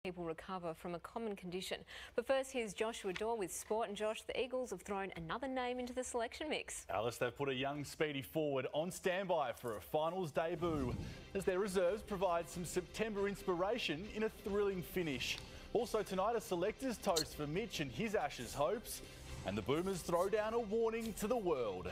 people recover from a common condition. But first, here's Joshua Daw with sport. And Josh, the Eagles have thrown another name into the selection mix. Alice, they've put a young speedy forward on standby for a finals debut, as their reserves provide some September inspiration in a thrilling finish. Also tonight, a selector's toast for Mitch and his Ashes hopes, and the Boomers throw down a warning to the world.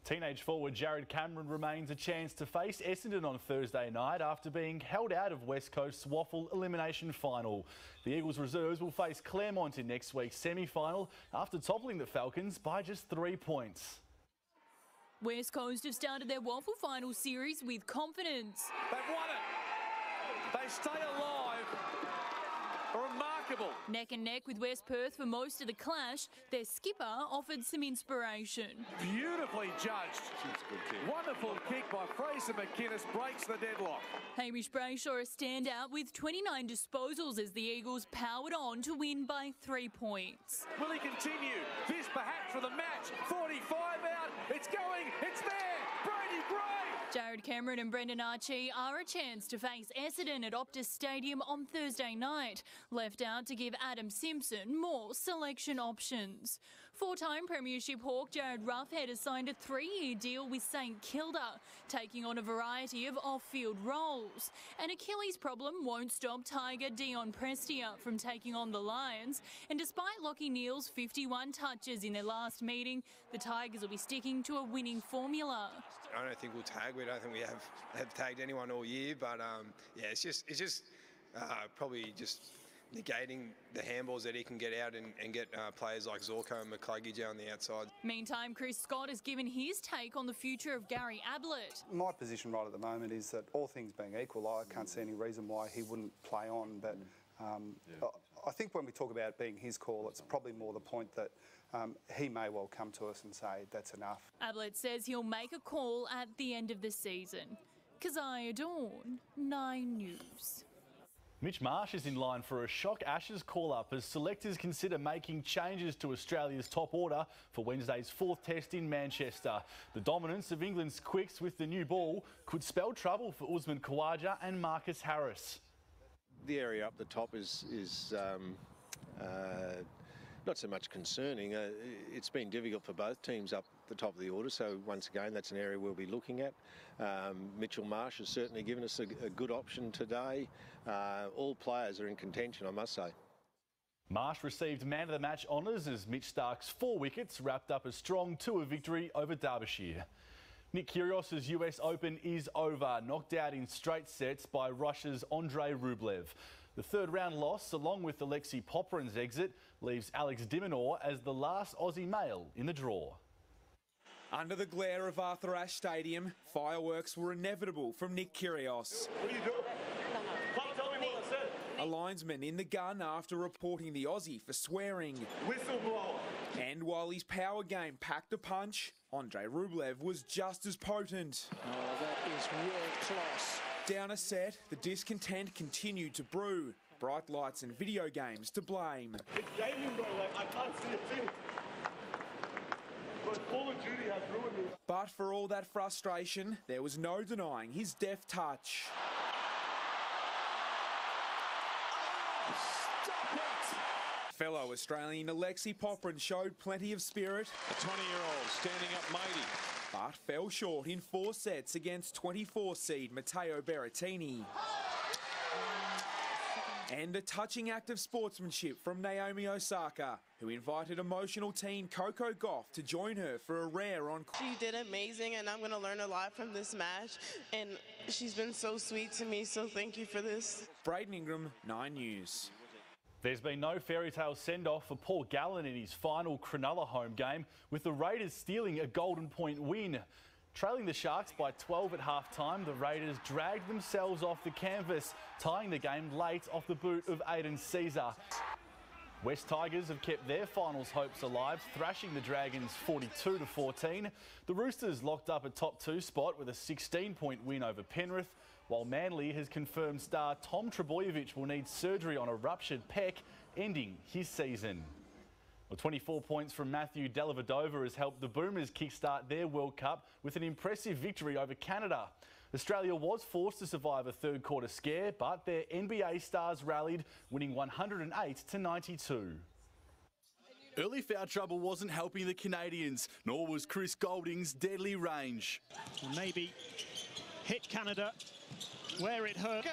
Teenage forward Jared Cameron remains a chance to face Essendon on Thursday night after being held out of West Coast's Waffle elimination final. The Eagles reserves will face Claremont in next week's semi-final after toppling the Falcons by just 3 points. West Coast have started their Waffle final series with confidence. They've won it. They stay alive. Remarkable. Neck and neck with West Perth for most of the clash, their skipper offered some inspiration. Beautifully judged. Wonderful kick by Fraser McInnes, breaks the deadlock. Hamish Brayshaw a standout with 29 disposals as the Eagles powered on to win by 3 points. Will he continue? This perhaps for the match. 45 out. It's going. It's there. Brady Gray. Jared Cameron and Brendan Archie are a chance to face Essendon at Optus Stadium on Thursday night, left out to give Adam Simpson more selection options. Four-time Premiership Hawk Jared Roughhead has signed a 3-year deal with St Kilda, taking on a variety of off-field roles. An Achilles problem won't stop Tiger Dion Prestia from taking on the Lions, and despite Lachie Neale's 51 touches in their last meeting, the Tigers will be sticking to a winning formula. I don't think we'll tag. We don't think we have tagged anyone all year, but yeah, it's just probably just negating the handballs that he can get out and get players like Zorko and McCluggage on the outside. Meantime, Chris Scott has given his take on the future of Gary Ablett. My position right at the moment is that all things being equal, I can't see any reason why he wouldn't play on, but I think when we talk about it being his call, it's probably more the point that he may well come to us and say that's enough. Ablett says he'll make a call at the end of the season. Keziah Dawn, 9 News. Mitch Marsh is in line for a shock Ashes call-up as selectors consider making changes to Australia's top order for Wednesday's 4th test in Manchester. The dominance of England's quicks with the new ball could spell trouble for Usman Khawaja and Marcus Harris. The area up the top is not so much concerning. It's been difficult for both teams up the top of the order, so once again that's an area we'll be looking at. Mitchell Marsh has certainly given us a good option today. All players are in contention, I must say. Marsh received man of the match honours as Mitch Starc's 4 wickets wrapped up a strong tour victory over Derbyshire. Nick Kyrgios's US Open is over, knocked out in straight sets by Russia's Andrei Rublev. The third-round loss, along with Alexei Popyrin's exit, leaves Alex de Minaur as the last Aussie male in the draw. Under the glare of Arthur Ashe Stadium, fireworks were inevitable from Nick Kyrgios. What are you doing? Tell me what I said. A linesman in the gun after reporting the Aussie for swearing. Whistleblower. And while his power game packed a punch, Andrei Rublev was just as potent. Oh, that is world class. Down a set, the discontent continued to brew. Bright lights and video games to blame. It's gaming, bro. Like, I can't see a thing. But Call of Duty has ruined me. But for all that frustration, there was no denying his deft touch. Fellow Australian Alexei Popyrin showed plenty of spirit. A 20-year-old standing up mighty. But fell short in 4 sets against 24 seed Matteo Berrettini. And a touching act of sportsmanship from Naomi Osaka, who invited emotional teen Coco Gauff to join her for a rare on. She did amazing, and I'm going to learn a lot from this match. And she's been so sweet to me, so thank you for this. Braden Ingram, 9 News. There's been no fairy tale send-off for Paul Gallen in his final Cronulla home game, with the Raiders stealing a golden point win. Trailing the Sharks by 12 at half-time, the Raiders dragged themselves off the canvas, tying the game late off the boot of Aidan Caesar. West Tigers have kept their finals hopes alive, thrashing the Dragons 42-14. The Roosters locked up a top 2 spot with a 16-point win over Penrith, while Manly has confirmed star Tom Trebojevic will need surgery on a ruptured pec, ending his season. Well, 24 points from Matthew Dellavedova has helped the Boomers kickstart their World Cup with an impressive victory over Canada. Australia was forced to survive a third quarter scare, but their NBA stars rallied, winning 108-92. Early foul trouble wasn't helping the Canadians, nor was Chris Goulding's deadly range. Maybe hit Canada where it hurt.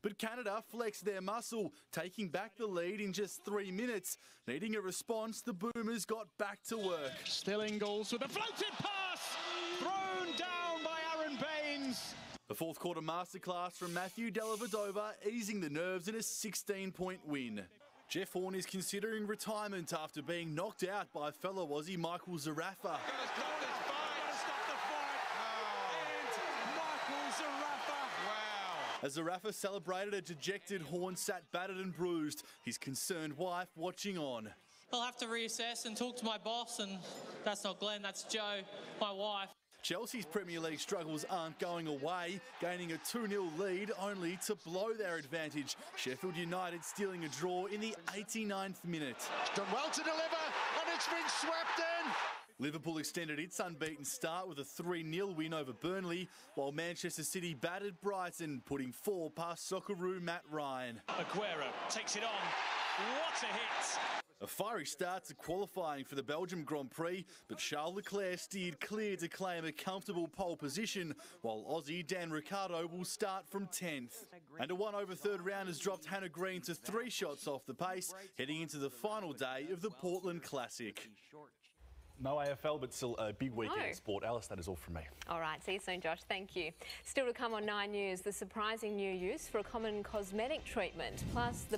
But Canada flexed their muscle, taking back the lead in just 3 minutes. Needing a response, the Boomers got back to work. Still Ingles with a floated pass, thrown down by Aaron Baines. The fourth quarter masterclass from Matthew Dellavedova, easing the nerves in a 16-point win. Jeff Horn is considering retirement after being knocked out by fellow Aussie Michael Zarafa. As Zarafa celebrated, a dejected Horn sat battered and bruised, his concerned wife watching on. I'll have to reassess and talk to my boss, and that's not Glenn, that's Joe, my wife. Chelsea's Premier League struggles aren't going away, gaining a 2-0 lead only to blow their advantage. Sheffield United stealing a draw in the 89th minute. Done well to deliver, and it's been swept in. Liverpool extended its unbeaten start with a 3-0 win over Burnley, while Manchester City battered Brighton, putting 4 past Socceroo Matt Ryan. Aguero takes it on. What a hit! A fiery start to qualifying for the Belgium Grand Prix, but Charles Leclerc steered clear to claim a comfortable pole position, while Aussie Dan Ricciardo will start from 10th. And a 1 over third round has dropped Hannah Green to 3 shots off the pace, heading into the final day of the Portland Classic. No AFL, but still a big weekend of sport. Alice, that is all from me. All right, see you soon, Josh. Thank you. Still to come on 9 News, the surprising new use for a common cosmetic treatment, plus the